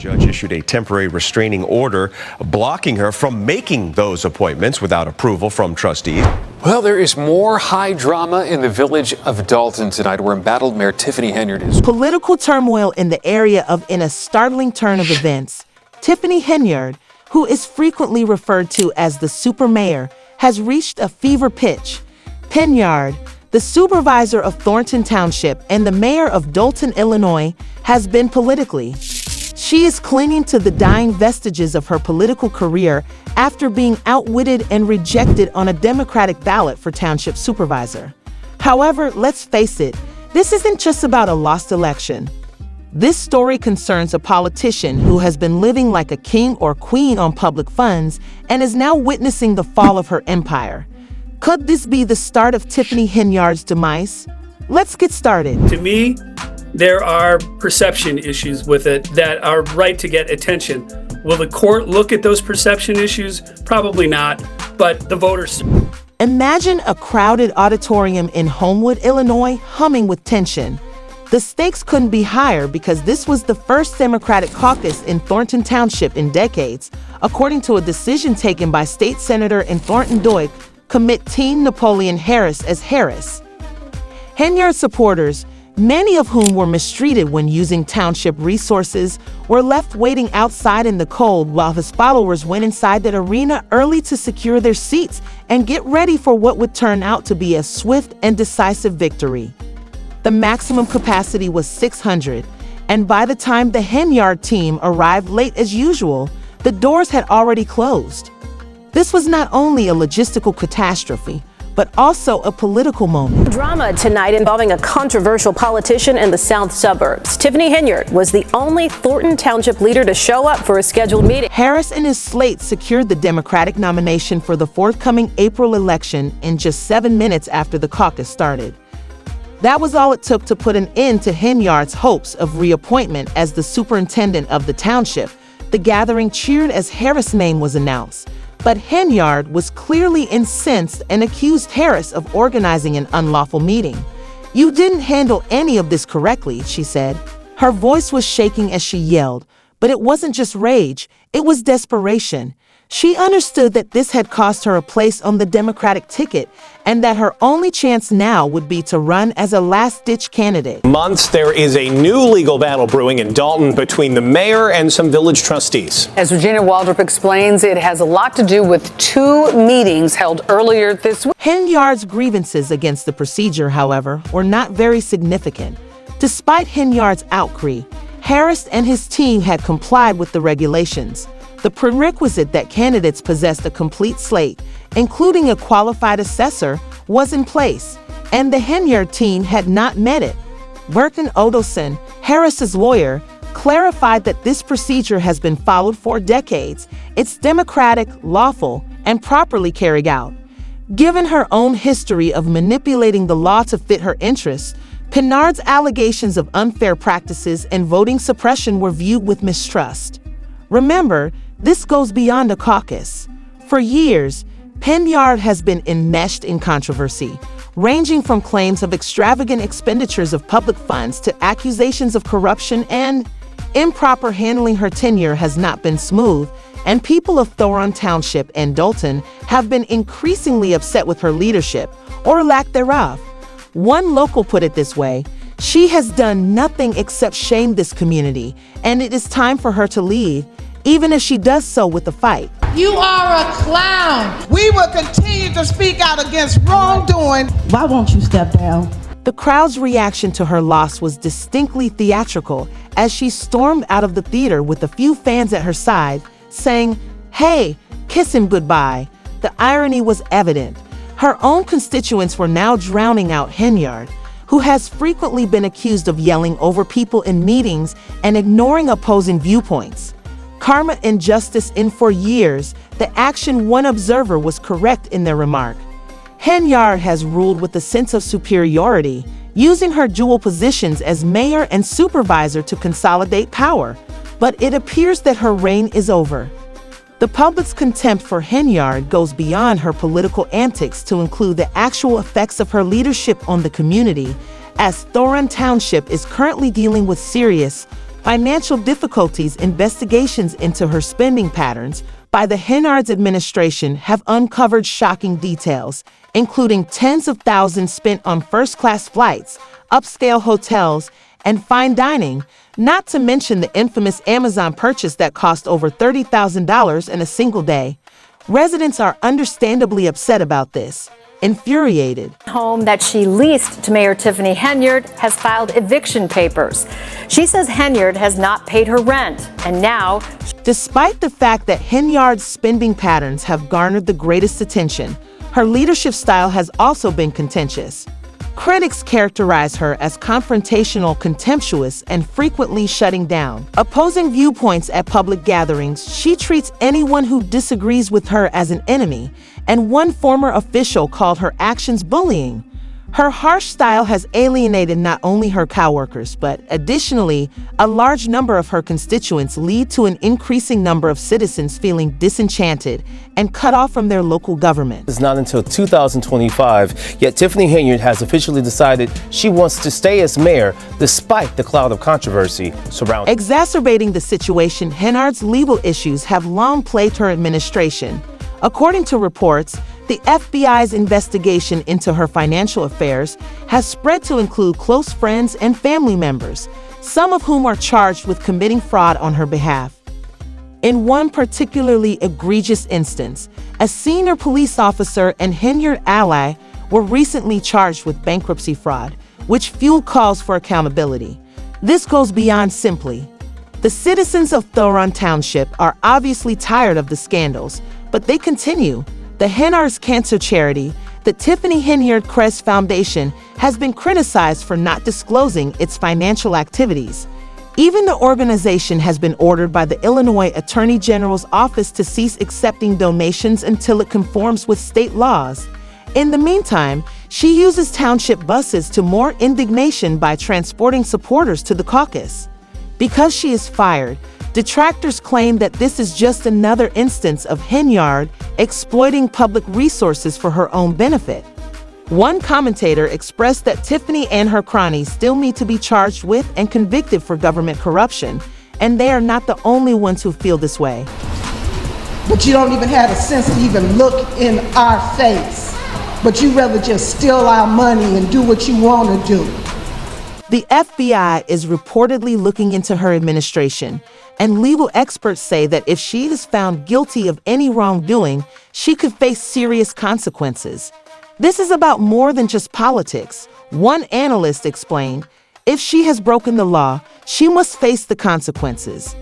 judge issued a temporary restraining order blocking her from making those appointments without approval from trustees. Well, there is more high drama in the village of Dalton tonight, where embattled Mayor Tiffany Henyard is. Political turmoil in the area in a startling turn of events. Tiffany Henyard, who is frequently referred to as the super mayor, has reached a fever pitch. Henyard, the supervisor of Thornton Township and the mayor of Dalton, Illinois, has been politically. She is clinging to the dying vestiges of her political career after being outwitted and rejected on a Democratic ballot for township supervisor. However, let's face it, this isn't just about a lost election. This story concerns a politician who has been living like a king or queen on public funds and is now witnessing the fall of her empire. Could this be the start of Tiffany Henyard's demise? Let's get started. To me, there are perception issues with it that are right to get attention. Will the court look at those perception issues? Probably not, but the voters. Imagine a crowded auditorium in Homewood, Illinois, humming with tension. The stakes couldn't be higher because this was the first Democratic caucus in Thornton Township in decades, according to a decision taken by State Senator in Thornton Doak, commit Team Napoleon Harris as Harris. Henyard supporters, many of whom were mistreated when using township resources, were left waiting outside in the cold while his followers went inside that arena early to secure their seats and get ready for what would turn out to be a swift and decisive victory. The maximum capacity was 600, and by the time the Henyard team arrived late as usual, the doors had already closed. This was not only a logistical catastrophe, but also a political moment. Drama tonight involving a controversial politician in the south suburbs. Tiffany Henyard was the only Thornton Township leader to show up for a scheduled meeting. Harris and his slate secured the Democratic nomination for the forthcoming April election in just 7 minutes after the caucus started. That was all it took to put an end to Henyard's hopes of reappointment as the superintendent of the township. The gathering cheered as Harris' name was announced. But Henyard was clearly incensed and accused Harris of organizing an unlawful meeting. "You didn't handle any of this correctly," she said. Her voice was shaking as she yelled, but it wasn't just rage, it was desperation. She understood that this had cost her a place on the Democratic ticket and that her only chance now would be to run as a last-ditch candidate. Months, there is a new legal battle brewing in Dalton between the mayor and some village trustees. As Regina Waldrop explains, it has a lot to do with 2 meetings held earlier this week. Henyard's grievances against the procedure, however, were not very significant. Despite Henyard's outcry, Harris and his team had complied with the regulations. The prerequisite that candidates possessed a complete slate, including a qualified assessor, was in place, and the Henyard team had not met it. Burton Odelson, Harris's lawyer, clarified that this procedure has been followed for decades. It's democratic, lawful, and properly carried out. Given her own history of manipulating the law to fit her interests, Henyard's allegations of unfair practices and voting suppression were viewed with mistrust. Remember, this goes beyond a caucus. For years, Henyard has been enmeshed in controversy, ranging from claims of extravagant expenditures of public funds to accusations of corruption, and improper handling. Her tenure has not been smooth, and people of Thornton Township and Dalton have been increasingly upset with her leadership, or lack thereof. One local put it this way: "She has done nothing except shame this community, and it is time for her to leave, even if she does so with a fight." You are a clown. We will continue to speak out against wrongdoing. Why won't you step down? The crowd's reaction to her loss was distinctly theatrical as she stormed out of the theater with a few fans at her side, saying, "Hey, kiss him goodbye." The irony was evident. Her own constituents were now drowning out Henyard, who has frequently been accused of yelling over people in meetings and ignoring opposing viewpoints. Karma and justice, and for years, the action one observer was correct in their remark. Henyard has ruled with a sense of superiority, using her dual positions as mayor and supervisor to consolidate power. But it appears that her reign is over. The public's contempt for Henyard goes beyond her political antics to include the actual effects of her leadership on the community, as Thornton Township is currently dealing with serious financial difficulties. Investigations into her spending patterns by the Henyard's administration have uncovered shocking details, including tens of thousands spent on first-class flights, upscale hotels, and fine dining, not to mention the infamous Amazon purchase that cost over $30,000 in a single day. Residents are understandably upset about this, infuriated. Home that she leased to Mayor Tiffany Henyard has filed eviction papers. She says Henyard has not paid her rent, and now... Despite the fact that Henyard's spending patterns have garnered the greatest attention, her leadership style has also been contentious. Critics characterize her as confrontational, contemptuous, and frequently shutting down. Opposing viewpoints at public gatherings, she treats anyone who disagrees with her as an enemy, and one former official called her actions bullying. Her harsh style has alienated not only her coworkers, but additionally, a large number of her constituents, lead to an increasing number of citizens feeling disenchanted and cut off from their local government. It's not until 2025, yet Tiffany Henyard has officially decided she wants to stay as mayor despite the cloud of controversy surrounding. Exacerbating the situation, Henyard's legal issues have long plagued her administration. According to reports, the FBI's investigation into her financial affairs has spread to include close friends and family members, some of whom are charged with committing fraud on her behalf. In one particularly egregious instance, a senior police officer and Henyard ally were recently charged with bankruptcy fraud, which fueled calls for accountability. This goes beyond simply. The citizens of Thoron Township are obviously tired of the scandals, but they continue. The Henyard's cancer charity, the Tiffany Henyard Crest Foundation, has been criticized for not disclosing its financial activities. Even the organization has been ordered by the Illinois Attorney General's office to cease accepting donations until it conforms with state laws. In the meantime, she uses township buses to more indignation by transporting supporters to the caucus. Because she is fired, detractors claim that this is just another instance of Henyard exploiting public resources for her own benefit. One commentator expressed that Tiffany and her cronies still need to be charged with and convicted for government corruption, and they are not the only ones who feel this way. But you don't even have a sense to even look in our face. But you rather just steal our money and do what you want to do. The FBI is reportedly looking into her administration, and legal experts say that if she is found guilty of any wrongdoing, she could face serious consequences. This is about more than just politics. One analyst explained, if she has broken the law, she must face the consequences.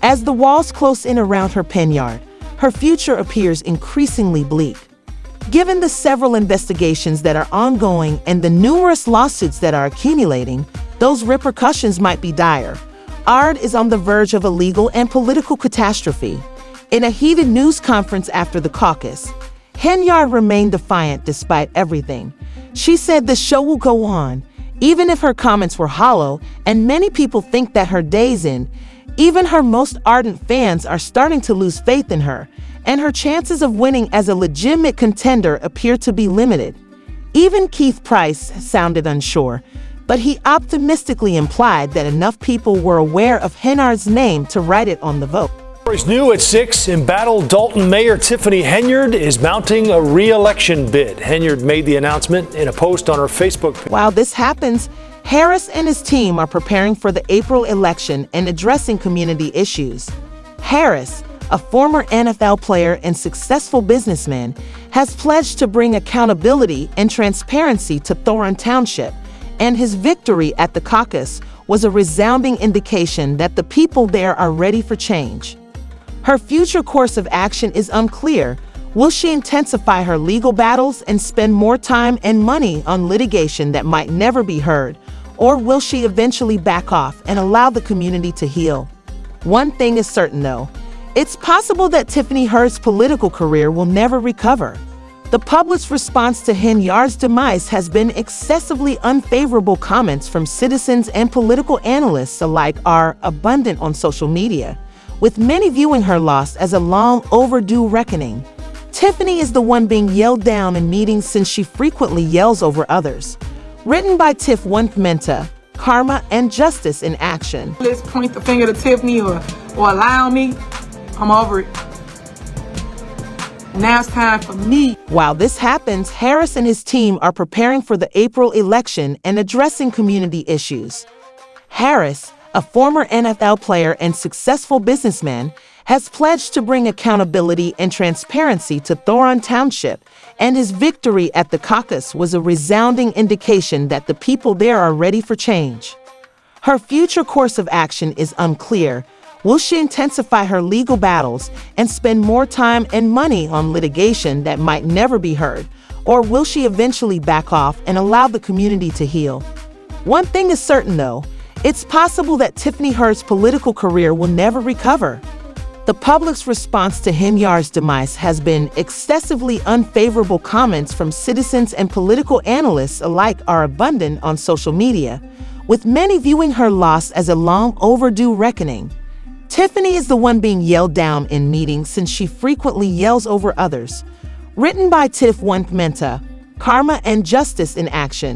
As the walls close in around her penyard, her future appears increasingly bleak. Given the several investigations that are ongoing and the numerous lawsuits that are accumulating, those repercussions might be dire. Ard is on the verge of a legal and political catastrophe. In a heated news conference after the caucus, Henyard remained defiant despite everything. She said the show will go on, even if her comments were hollow, and many people think that her day's in. Even her most ardent fans are starting to lose faith in her, and her chances of winning as a legitimate contender appear to be limited. Even Keith Price sounded unsure, but he optimistically implied that enough people were aware of Henyard's name to write it on the vote. Stories new at 6. Embattled Dalton Mayor Tiffany Henyard is mounting a re-election bid. Henyard made the announcement in a post on her Facebook page. While this happens, Harris and his team are preparing for the April election and addressing community issues. Harris, a former NFL player and successful businessman, has pledged to bring accountability and transparency to Thoron Township, and his victory at the caucus was a resounding indication that the people there are ready for change. Her future course of action is unclear. Will she intensify her legal battles and spend more time and money on litigation that might never be heard, or will she eventually back off and allow the community to heal? One thing is certain, though. It's possible that Tiffany Henyard's political career will never recover. The public's response to Henyard's demise has been excessively unfavorable. Comments from citizens and political analysts alike are abundant on social media, with many viewing her loss as a long overdue reckoning. Tiffany is the one being yelled down in meetings since she frequently yells over others. Written by Tiff One Pimenta, Karma and Justice in Action. Let's point the finger to Tiffany or allow me. I'm over it. Now it's time for me. While this happens, Harris and his team are preparing for the April election and addressing community issues. Harris, a former NFL player and successful businessman, has pledged to bring accountability and transparency to Thoron Township, and his victory at the caucus was a resounding indication that the people there are ready for change. Her future course of action is unclear. Will she intensify her legal battles and spend more time and money on litigation that might never be heard? Or will she eventually back off and allow the community to heal? One thing is certain, though. It's possible that Tiffany Henyard's political career will never recover. The public's response to Henyard's demise has been excessively unfavorable. Comments from citizens and political analysts alike are abundant on social media, with many viewing her loss as a long overdue reckoning. Tiffany is the one being yelled down in meetings since she frequently yells over others. Written by Tiff Henyard, Karma and Justice in Action.